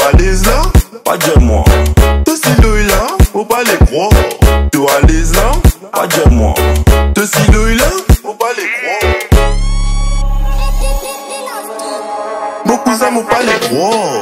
à l'aise là? Pas dire moi. Te sidouille là, faut pas les croire. Tu à l'aise là? Pas dire moi. Te sidouille là, faut pas les croire. Beaucoup ça m'ont pas les croire.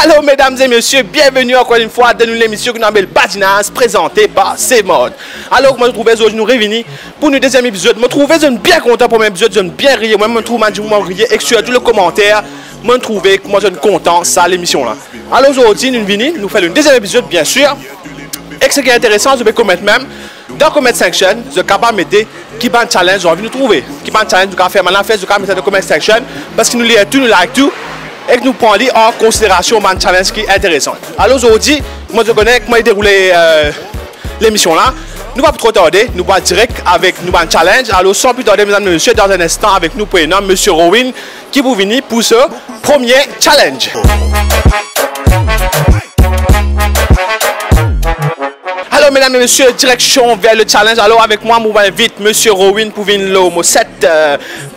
Hello mesdames et messieurs, bienvenue encore une fois dans l'émission que nous appelons Badinage, présentée par C-Mode. Alors, moi je trouve aujourd'hui nous réunis pour notre deuxième épisode. Je trouve bien content pour mon épisode, je suis bien rire. Moi je trouve rire et sur tous les commentaires, je trouve que moi je suis content ça l'émission là. Alors aujourd'hui nous venons, nous faisons le deuxième épisode bien sûr. Et ce qui est intéressant, je vais commettre même dans comment section, je suis capable de mettre qui ban challenge, j'ai envie de nous trouver. Qui ban challenge, je vais faire maintenant, je vais mettre dans comment section parce que nous lisons tout, nous like tout. Et que nous prenons en considération un challenge qui est intéressant. Alors aujourd'hui, moi je connais comment dérouler l'émission là. Nous ne va pas trop tarder, nous allons direct avec nous un challenge. Alors sans plus tarder, mesdames et messieurs, dans un instant avec nous pour M. Rowan qui vous venir pour ce premier challenge. Alors mesdames et messieurs, direction vers le challenge. Alors avec moi, je m'invite M. Rowan pour venir le 7.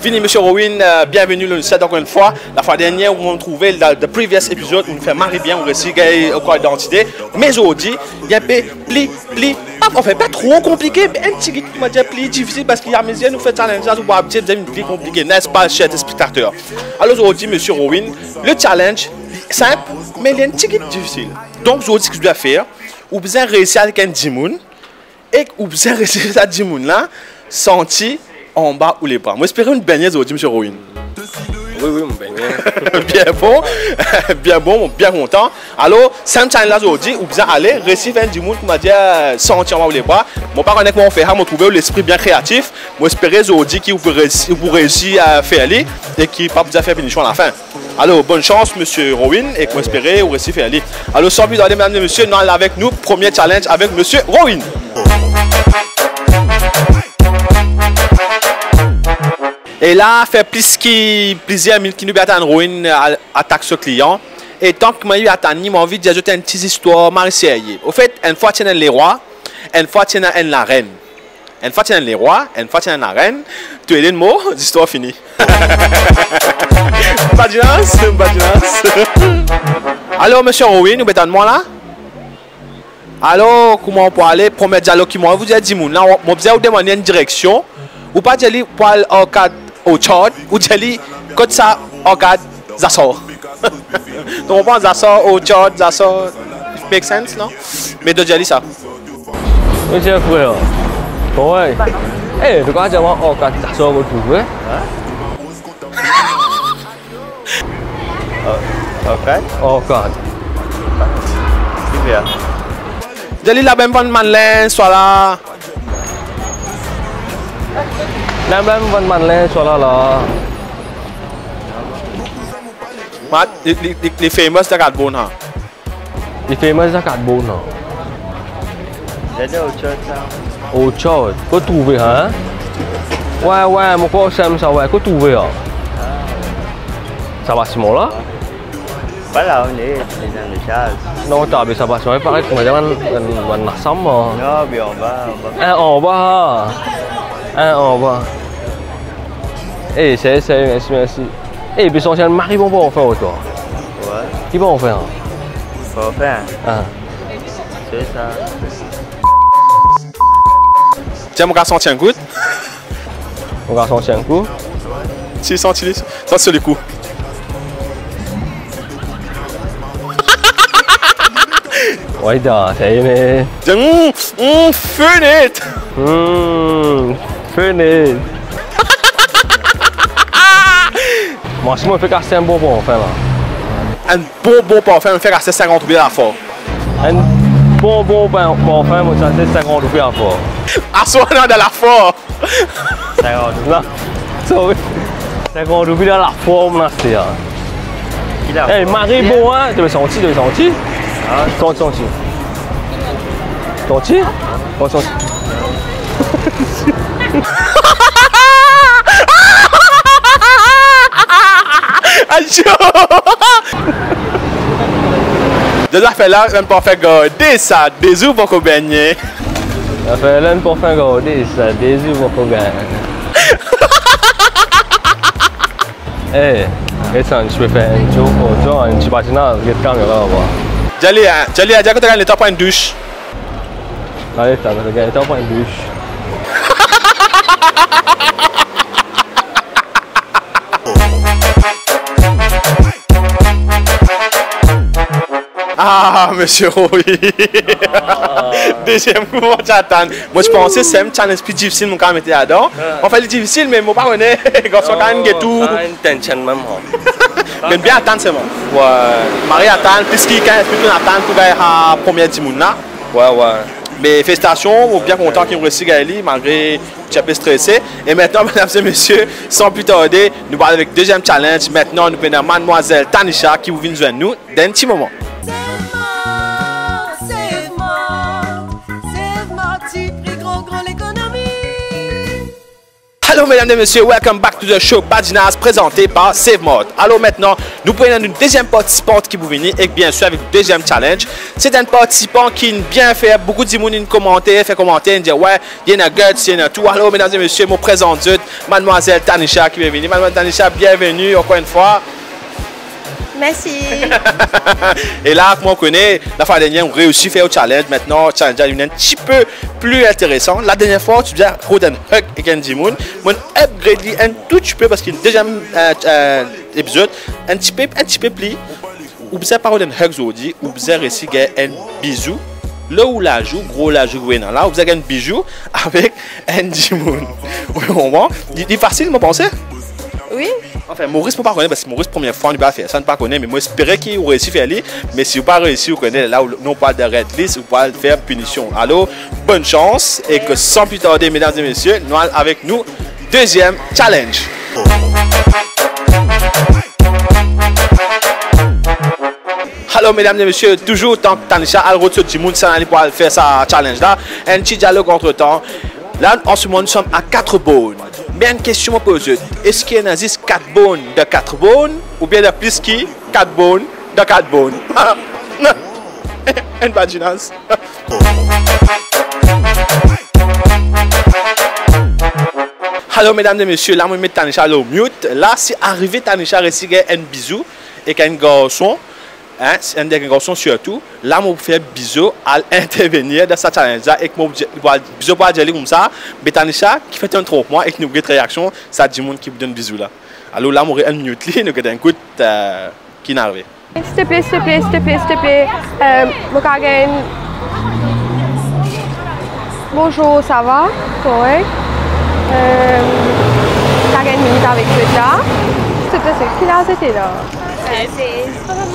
Venez M. Rowan, bienvenue le 7 encore une fois. La fois dernière, où on trouvait le previous épisode, où on fait marrer bien, on réussit à gagner encore d'identité. Mais aujourd'hui, il y a un peu pas trop compliqué, mais un petit peu plus difficile parce qu'il y a mes yeux, nous fait challenge, nous va petit plus compliqué, n'est-ce pas, chers spectateurs? Alors aujourd'hui, M. Rowan, le challenge, simple, mais il est un petit peu difficile. Donc aujourd'hui, ce que je dois faire, ou bien réussir avec un dimoun et ou bien réussir à dimoun là senti en bas ou les bras. Moi j'espère une baignade aujourd'hui M. Rowan. Oui, mon baignade. bien bon, bien content. Alors, c'est un challenge aujourd'hui ou bien aller réussir un dimoun qui m'a dit senti en bas ou les bras. Moi pas connaître comment on fait, moi trouver l'esprit bien créatif. Moi espérer aujourd'hui qu'il vous réussir à faire aller et qui pas vous faire finition à la fin. Alors, bonne chance, M. Rowan, et qu'on espère ou réussir à aller. Alors, sans plus tarder, mesdames et messieurs, nous allons avec nous, premier challenge avec M. Rowan. Et là, fait plusieurs minutes qui nous attendent Rowan attaque ce client. Et tant que moi, il attend, il m'a envie de ajouter une petite histoire marseillais. Au fait, une fois, tu es les rois, une fois, tu es la reine. Une fois, tu es les rois, une fois, tu es la reine. Tu es les mots, l'histoire finie. Badinage. Alors, M. Rowan, nous êtes moi là? Alors, comment on peut aller? Premier dialogue qui m'a vous dit, dis-moi, là, on vous demander une direction. Ou pas dire pour aller au cadre au chart, ou dire quand ça au cadre, ça sort. Donc, on pense ça sort au chart, ça sort. Make sense, non? Mais de dire ça. Oui, c'est frère. Ouais. Eh, tu crois que moi au cadre, ça sort au tout, hein? Ok. Oh God. Super. Jadi la même bonne manlin soit là. Nam lam văn man lên cho là. Mat, les famous de carbone ha. Die famous ra carbone hả? Đến đâu chơi sao? Ồ trời, có tù về hả? Wow, một cô xem sao vậy? Có tù về hả? Sabar semua lah. Balau ni, dengan Charles. Nó tak bisa sabar semua, pakai jangan warna sama. Nó biar ba. Bah. Eh, merci. Eh, puis son mari bon pour en faire toi. Ouais. Qui va en faire? Faut faire. Ah. C'est ça. Tiens, mon garçon tient un coup. Mon garçon tient un coup. Si, senti les coups. Ouais, da, c'est mais. Fun it! Finish. Moi, si moi, je fais casser un bonbon, enfin là. Un bonbon parfum me fait casser 50 000 à la fois. Un bonbon parfum, moi, ça c'est 50 rupiah à fort. À soi, non, de la fois. 50. Là, sorry. 50 rupiah à la fois, mon astia. Eh, Marie, bon, hein? Tu veux sentir? Ah, Senti. Je dois faire là, même pour faire garder ça, des œufs pour qu'on baigne. Ça fait l'un pour faire garder ça, des œufs pour qu'on gagne. Eh, regarde, je peux faire un joke aujourd'hui, un petit patinage, regarde la caméra là-bas. Jali, a dit que tu as le temps pour une douche. Allez, t'as le temps pour une douche. Ah, monsieur, oui. Deuxième coup, j'attends. Moi, je pensais que c'est un challenge plus difficile, mon quand mettre là-dedans. On fait le difficile, mais moi, pas honnête. Quand on gagne tout. Une tension même. Mais bien attendre, c'est bon. Ouais. Marie attend, puisqu'il y a attendre pour gagner la première Dimouna. Ouais. Mais félicitations, on est bien content qu'ils ont réussi à gagner, malgré que tu es un peu stressé. Et maintenant, mesdames et messieurs, sans plus tarder, nous parlons avec le deuxième challenge. Maintenant, nous prenons mademoiselle Tanisha qui vous vient joindre nous dans un petit moment. Hello mesdames et messieurs, welcome back to the show Badinaz présenté par Save Mode. Alors maintenant, nous prenons une deuxième participante qui vous vient et bien sûr avec le deuxième challenge. C'est un participant qui bien fait beaucoup de gens commenter, fait commenter, dire ouais, il y a un guts, il y a un tout. Alors mesdames et messieurs, je vous présente mademoiselle Tanisha qui est venue. Mademoiselle Tanisha, bienvenue encore une fois. Merci. Et là, comme on connaît, la fois dernière, on réussit à faire le challenge. Maintenant, le challenge est un petit peu plus intéressant. La dernière fois, tu faisais Roden Hug et Candy Moon. Moi, upgrade un tout petit peu parce qu'il y a un deuxième épisode, un petit peu plus. Ou bien par Roden Hug aujourd'hui, ou bien réussi à un bisou. Là où la joue, gros la joue, là, vous avez un bijou avec Andy Moon. Il est facile, je pense. Oui. Enfin, Maurice ne peut pas connaître parce que Maurice, première fois, il ne peut pas faire ça, ne pas connaître. Mais moi, j'espérais qu'il aurait réussi à faire ça. Mais si vous n'avez pas réussi, vous connaissez là où nous parle de red list, vous pouvez faire punition. Alors, bonne chance et que sans plus tarder, mesdames et messieurs, nous allons avec nous, deuxième challenge. Alors, mesdames et messieurs, toujours tant que Tanisha a le retour du monde, ça allait pouvoir faire sa challenge là. Un petit dialogue entre temps. Là, en ce moment, nous sommes à 4 bonnes. Mais une question me pose, est-ce qu'il y a 4 bonnes de 4 bonnes ou bien il y a plus que 4 bonnes de 4 bonnes? Un badinaz. Alors mesdames et messieurs, là, je mets Tanisha au mute. Là, si arrivé Tanisha réussit un bisou et qu'un garçon, un des garçons surtout, là, je fais bisou à intervenir dans cette challenge-là et que je bisou pour dire comme ça, mais Tanisha qui fait un trompement et qui nous a une réaction, ça dit monde qui vous donne bisou là. Alors là, je vais un minute, nous avons un coup qui n'arrive. S'il te plaît, s'il te plaît, s'il te plaît, s'il te plaît. Bonjour, ça va? Correct. T'as gagné une minute avec ce là. S'il te plaît, c'est qui là? C'était là.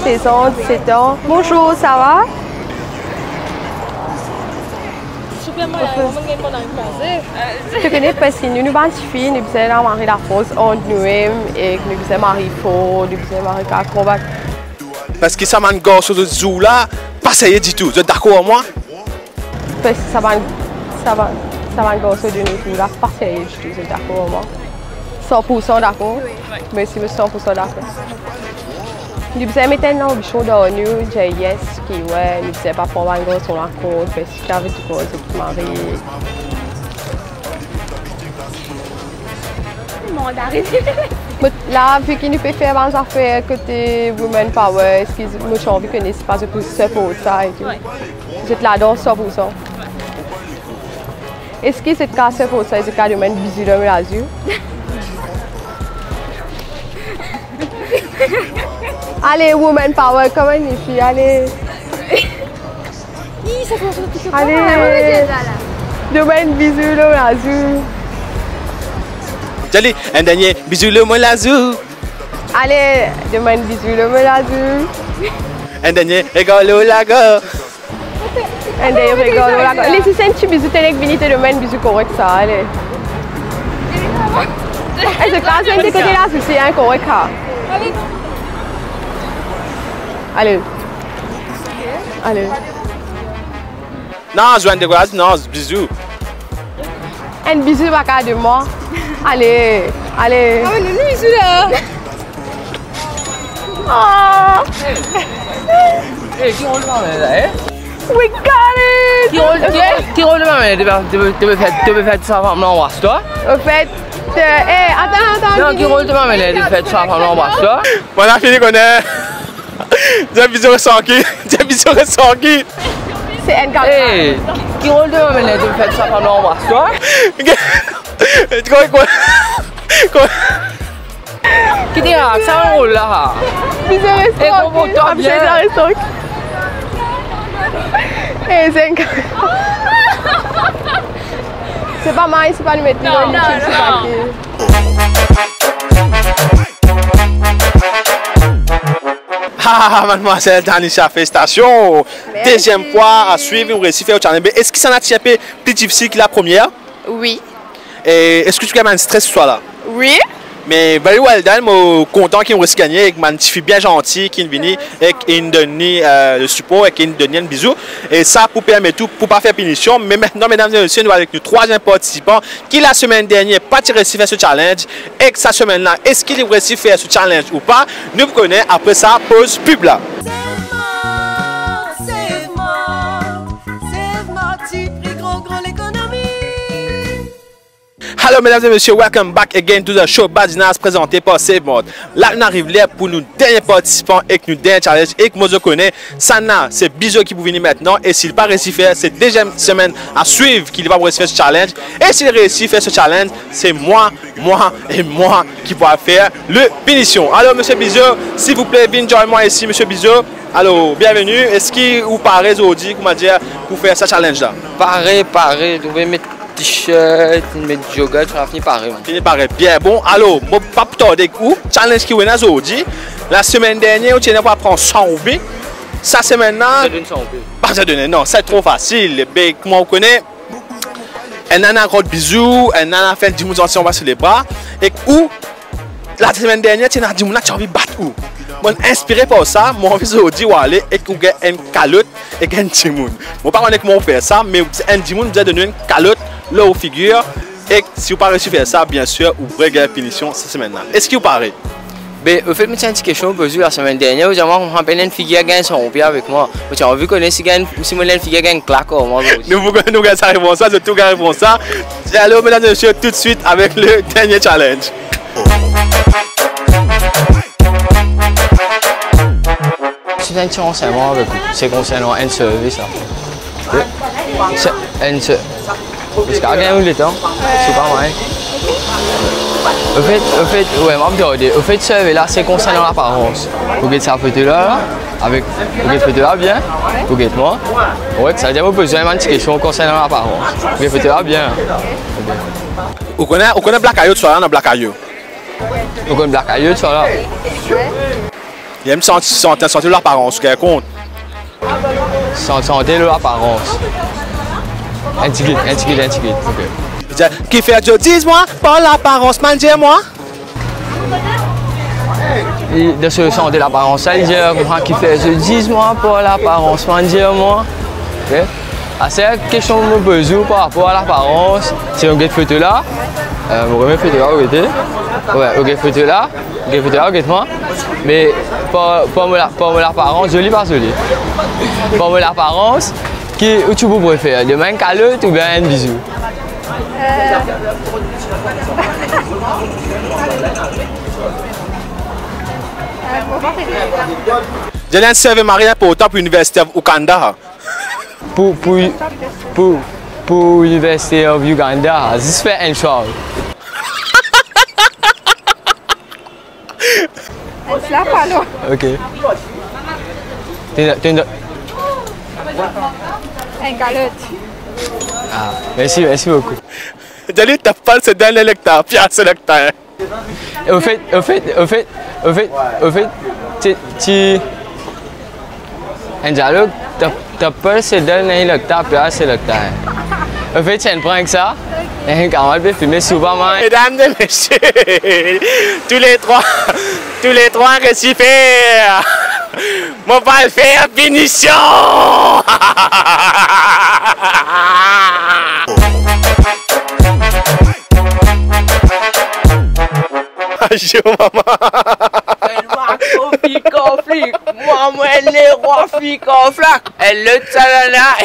16 ans, 17 ans. Bonjour, ça va? Je te connais parce que nous identifions, nous sommes Marie la Fosse, on nous-mêmes et nous sommes Marie Faux, nous sommes Marie Acrobat. Parce que ça m'a un garçon de zou là, pas ça y est du tout. Vous êtes d'accord avec moi? Parce que ça va un garçon de nous là, pas ça y est du tout, vous êtes d'accord avec moi? 100% d'accord? Merci, 100% d'accord. Nous sommes maintenant au bichon dans nous, j'ai yes, qui ouais, nous sommes pas pour un gros sur la côte, parce que j'avais tout cause de marier. Là, vu qu'il nous peut faire des affaires côté Women Power, excusez-moi, j'ai envie que ce n'est pas pour ça et tout. Vous êtes là-dedans 100%. Est-ce que c'est le cas pour ça, c'est le cas de mettre bisous dans mes yeux? Allez, Woman Power, comment les filles, allez. Allez, demain bisous le lazou. Allez, un dernier bisou le lazou. Allez, demain bisous le lazou. Un dernier rigolo lago. Un dernier rigolo lago. Allez, si c'est un petit bisou, t'es venite demain bisou correct ça, allez. Et ce cas, c'est un côté là, c'est un correct ça. Allez. Allez. Non, je viens de voir, non, bisous. Un bisou à de moi. Allez, allez. Ah, mais le bisou là. Oh. Qui roule ma main là, We got it. Qui roule ma main? Tu veux faire ça avant, non, toi? Au fait, Attends. Non, qui rôle de ma mêlée de fête ça pendant l'embrasse-toi? On a fini qu'on est. J'ai visé ressorti. C'est N4. Hey, qui rôle de ma mêlée de fête ça pendant l'embrasse-toi? Quoi? Qui dit ça rôle là? Visé restaurant. comporte-toi bien. C'est N4. C'est pas mal, c'est pas nous mettre dans YouTube, c'est pas qui. Ah, mademoiselle Tanisha, félicitations! Deuxième fois à suivre, on réussit à faire au challenge. Est-ce que ça n'a pas été plus difficile que la première? Oui. Et est-ce que tu as un stress ce soir-là? Oui. Mais very well done, moi content qu'ils ont réussi à gagner avec une fille bien gentille qui est venue et qui nous donne le support et qui nous donne un bisou. Et ça pour permettre tout, pour pas faire punition. Mais maintenant, mesdames et messieurs, nous avec nous troisième participant qui la semaine dernière pas réussi à faire ce challenge et que sa semaine-là, est-ce qu'il a réussi à faire ce challenge ou pas? Nous vous connaissons après ça, pause pub là. Hello mesdames et messieurs, welcome back again to the show Badinas présenté par Save Mode. Là, on arrive là pour nous derniers participants et que nous derniers challenge et que moi je connais. Sana, c'est Bizot qui vous venir maintenant et s'il pas réussi à faire cette deuxième semaine à suivre qu'il va réussir à faire ce challenge. Et s'il réussit à faire ce challenge, c'est moi qui va faire le punition. Alors monsieur Bizot, s'il vous plaît, viens joindre moi ici monsieur Bizot. Alors, bienvenue. Est-ce qu'il vous paraît aujourd'hui, comment dire, pour faire ce challenge là? Pareil, vous pouvez mettre t-shirt, mettre jogger, ça finit pareil. Fini paraît bien. Bon, alors, bon, pas plus tard où challenge qui est aujourd'hui. La semaine dernière, tu n'as pas prendre 100 roupies. Cette semaine-là, pas ça donner, non, c'est trop facile. Mais comment on connaît, un an a gros bisous, un an a fait 10 minutes on va sur les bras. Et où, la semaine dernière, tu as dit, tu as envie de battre où? Moi, inspiré par ça, moi, envie de dire, aller et qu'on ait une calotte et un timoun. Moi, pas comment on fait ça, mais un timoun vous a donné une calotte là aux figures. Et si vous ne réussissez pas à faire ça, bien sûr, vous pourrez gagner la punition cette semaine-là. Est-ce qu'il vous paraît? Mais au fait, je me suis question posée la semaine dernière, où j'ai rappelé une figure qui a gagné son pied avec moi. J'ai envie de connaître si une figure qui a gagné un claque. Nous gagnons ça, réponse ça, c'est tout gars répond ça. Et alors, mesdames et messieurs, tout de suite avec le dernier challenge. C'est un petit renseignement avec vous. C'est concernant un service. C'est un service. Parce qu'il y a gagné le temps. C'est pas mal. Au fait, ouais, au fait, ce service-là, c'est concernant l'apparence. Vous voyez ça photo là, avec, vous voyez photo là bien, vous voyez moi. Ouais, ça veut dire que vous posez une petite question concernant l'apparence. Vous voyez photo là bien. Vous connaissez Black Ayo, tu dans Black Ayo? Vous connaissez Black Ayo, tu là? Il aime sentir l'apparence, qu'elle compte. Sentir l'apparence. Un petit guide, ok. Qui fait Joe, dis-moi, pas l'apparence, dis-moi. De se sentir l'apparence, ça veut dire qui fait Joe, dis-moi, pas l'apparence, dis-moi. Ok. C'est la question que je me pose par rapport à l'apparence. C'est une photo là. Vous remettez photo là, vous voyez? Ouais, une photo là, regarde-moi. Mais pas l'apparence, joli pas joli. Pas l'apparence, où tu vous préfères, de main calotte ou bien un bisou? J'ai un service marié pour autant pour l'université au Canada. Pour l'université of Uganda, c'est fait une chose. C'est là, pas là. Ok. Un calotte. Ah, merci beaucoup. Jali t'as pas ce dans l'électeur, Pierre sélecteur. Au fait, tu un dialogue, t'as pas ce dans l'électeur, Pierre sélecteur. Au fait, c'est un prank ça. Et quand on va filmer souvent, mesdames et messieurs, tous les trois récipients, on va le faire punition. Bonjour, maman. Moi, les rois filles conflac. Elle le tsanana.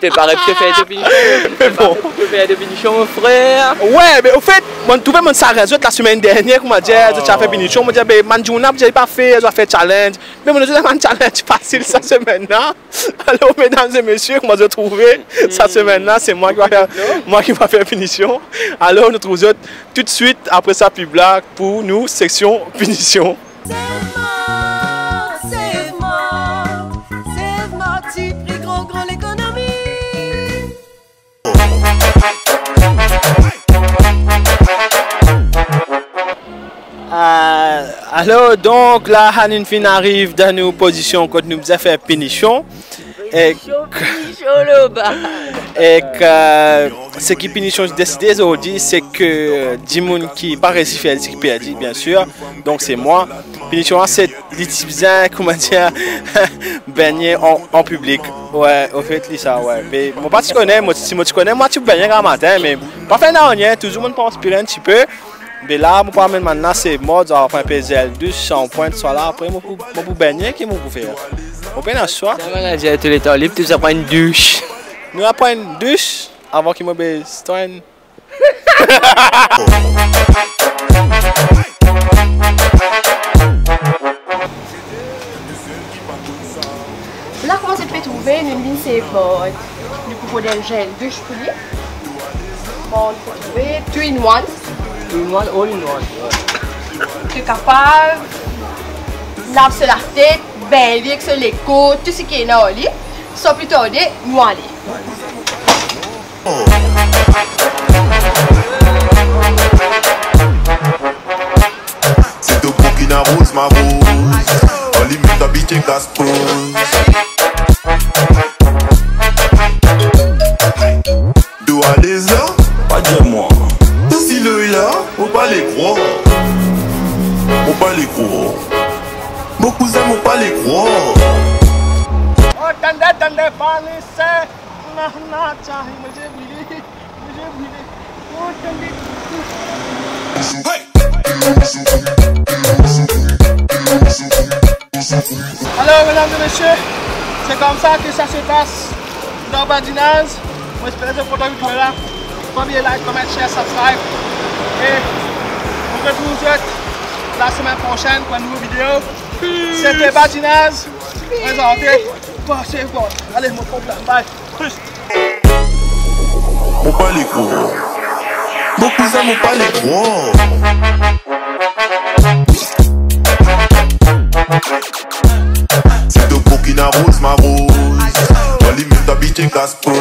T'es pas prêt de faire des finitions? Mais bon. Tu fais des finitions, mon frère. Ouais, mais au fait, mon trouvé mon sarrasin la semaine dernière, comment dire, tu as fait finition, moi dire, ben, manjouna, j'ai pas fait, j'ai fait challenge. Mais mon Dieu, un challenge facile cette semaine-là. Alors, mesdames et messieurs, comment j'ai trouvé cette semaine-là, c'est moi qui va faire finition. Alors, nous trouvons tout de suite après sa pub là pour nous section finition. Save-moi, tu pris gros l'économie. Alors, donc là, Hanine arrive dans nos positions quand nous faisons faire finition. Et ce qui Pinichon décidé aujourd'hui, c'est que Dimoun qui pas réussi à faire ce qu'il perdit, bien sûr. Donc c'est moi. Pinichon, c'est l'utilisant, comment dire, baigner en public. Ouais, au fait, c'est ça, ouais. Mais moi, pas tu connais, moi, si moi tu connais, moi tu baignes un matin, mais pas faire rien, toujours le monde peut inspirer un petit peu. Mais là, moi, maintenant, c'est mode, on va faire un douche, en pointe, soit là, après, moi, pour baigner, qu'est-ce que je vais faire? On peut en choix. J'ai tous les temps libres, tu prends une douche. Nous allons prendre une douche avant qu'il me baisse. Là, comment c'est trouver une ligne c'est bon. Du coup, il faut un gel douche pour lui. Bon, il faut trouver 2-in-1. 2-in-1, all-in-one. Tu es capable lave sur la tête, baigner sur les côtes, tout ce qui est dans le lit. Sans plus tarder, nous allons. C'est au Burkina Rose, ma rose. On limite d'habiter Gaspose. D'où allez là? Pas de moi. Si le là, faut pas les croire. Faut pas les croire. Mon cousin, faut pas les croire. Oh, attendez, parlez, c'est. Alors, mesdames et messieurs, c'est comme ça que ça se passe dans Badinage. Moi, j'espère que vous êtes content de là. Pas oublier like, comment, share, subscribe. Et on retrouve la semaine prochaine pour une nouvelle vidéo. C'était Badinage. Présenté. Passez bon. Allez, mon problème. Bye. Faut pas les croire. Mon cousin, faut pas les croire. C'est au Burkina Rose, ma rose. On limite d'habiter Gaspose.